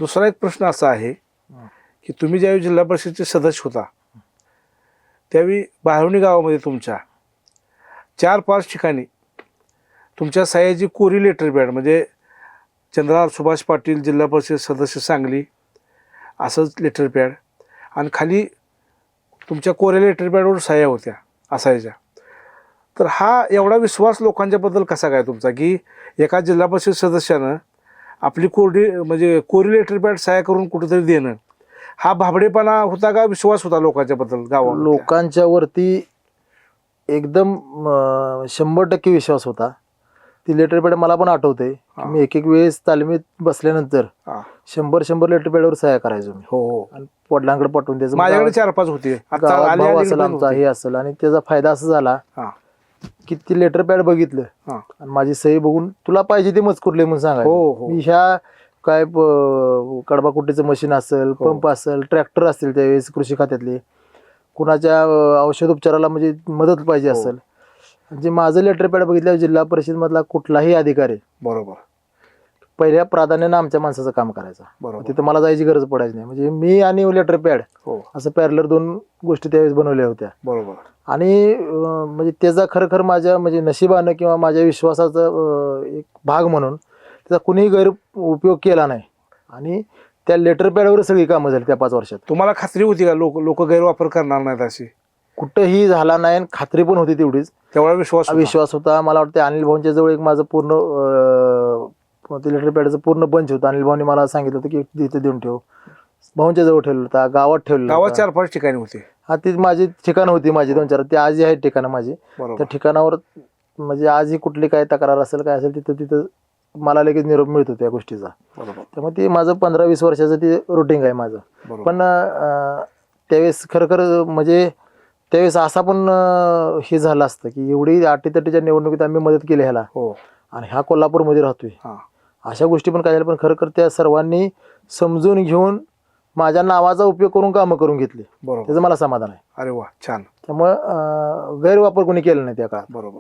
दुसरा एक प्रश्न असा आहे की तुम्ही ज्यावेळी जिल्हा परिषदेचे सदस्य होता त्यावेळी बाळवणी गावामध्ये तुमच्या 4-5 ठिकाणी तुमच्या सह्याची कोरी लेटर पॅड म्हणजे चंद्रहार सुभाष पाटील जिल्हा परिषद सदस्य सांगली असंच लेटर पॅड आणि खाली तुमच्या कोऱ्या लेटर पॅडवर सह्या होत्या असायच्या. तर हा एवढा विश्वास लोकांच्याबद्दल कसा काय तुमचा की एका जिल्हा परिषद सदस्यानं आपली कोरी लेटर पॅड सह्या करून कुठेतरी देणं हा भाबडेपणा होता का विश्वास होता लोकांच्याबद्दल गावात? लोकांच्या वरती एकदम 100% विश्वास होता. ती लेटर पॅड मला पण आठवते मी एक वेळेस तालमीत बसल्यानंतर 100 लेटर पॅडवर सह्या करायचो मी. हो आणि वडिलांकडे पाठवून द्यायचं. माझ्याकडे 4-5 होते. भाऊ असेल आमचा हे असेल आणि त्याचा फायदा असा झाला की ती लेटर पॅड बघितलं आणि माझी सही बघून तुला पाहिजे ते मजकूर लिहून सांगायचं. मी ह्या काय कडबा कुट्टीचं मशीन असेल पंप असेल ट्रॅक्टर असतील त्यावेळेस कृषी खात्यातले कुणाच्या औषध उपचाराला म्हणजे मदत पाहिजे असेल म्हणजे माझं लेटर पॅड बघितल्यावर जिल्हा परिषद मधला कुठलाही अधिकारी बरोबर पहिल्या प्राधान्यानं आमच्या माणसाचं काम करायचं. तिथं मला जायची गरज पडायची नाही. म्हणजे मी आणि लेटर पॅड असं पॅरलर 2 गोष्टी त्यावेळेस बनवल्या होत्या. बरोबर. आणि म्हणजे त्याचा खरखर माझ्या म्हणजे नशिबानं किंवा माझ्या विश्वासाचा एक भाग म्हणून त्याचा कुणीही गैर उपयोग केला नाही आणि त्या लेटर पॅडवर सगळी कामं झाली त्या 5 वर्षात. तुम्हाला खात्री होती का लोक गैरवापर करणार नाहीत अशी? कुठंही झाला नाही आणि खात्री पण होती तेवढीच. तेवढा विश्वास होता. मला वाटतं अनिल भाऊंच्या जवळ एक माझं पूर्ण ते लेटर पॅडचं पूर्ण बंच होतं. अनिल भाऊनी मला सांगितलं होतं की इथे देऊन ठेव. भाऊंच्या जवळ ठेवलं होतं. गावात ठेवलं. गावात 4-5 ठिकाणी होते. हा ती माझी ठिकाणं होती माझी 2-4 ते आजही आहेत ठिकाणं माझी. त्या ठिकाणावर म्हणजे आजही कुठली काय तक्रार असेल काय असेल तिथं मला लगेच निरोप मिळतो त्या गोष्टीचा. त्यामुळे ते माझं 15-20 वर्षाचं ते रुटीन आहे माझं. पण त्यावेळेस खरखर म्हणजे त्यावेळेस असा पण हे झालं असतं की एवढी अटीतटीच्या निवडणुकीत आम्ही मदत केली ह्याला आणि ह्या कोल्हापूरमध्ये राहतोय अशा गोष्टी पण काय झाल्या. पण खरखर त्या सर्वांनी समजून घेऊन माझ्या नावाचा उपयोग करून कामं करून घेतली. त्याचं मला समाधान आहे. अरे वा छान. त्यामुळं गैरवापर कोणी केला नाही त्या काळात. बरोबर.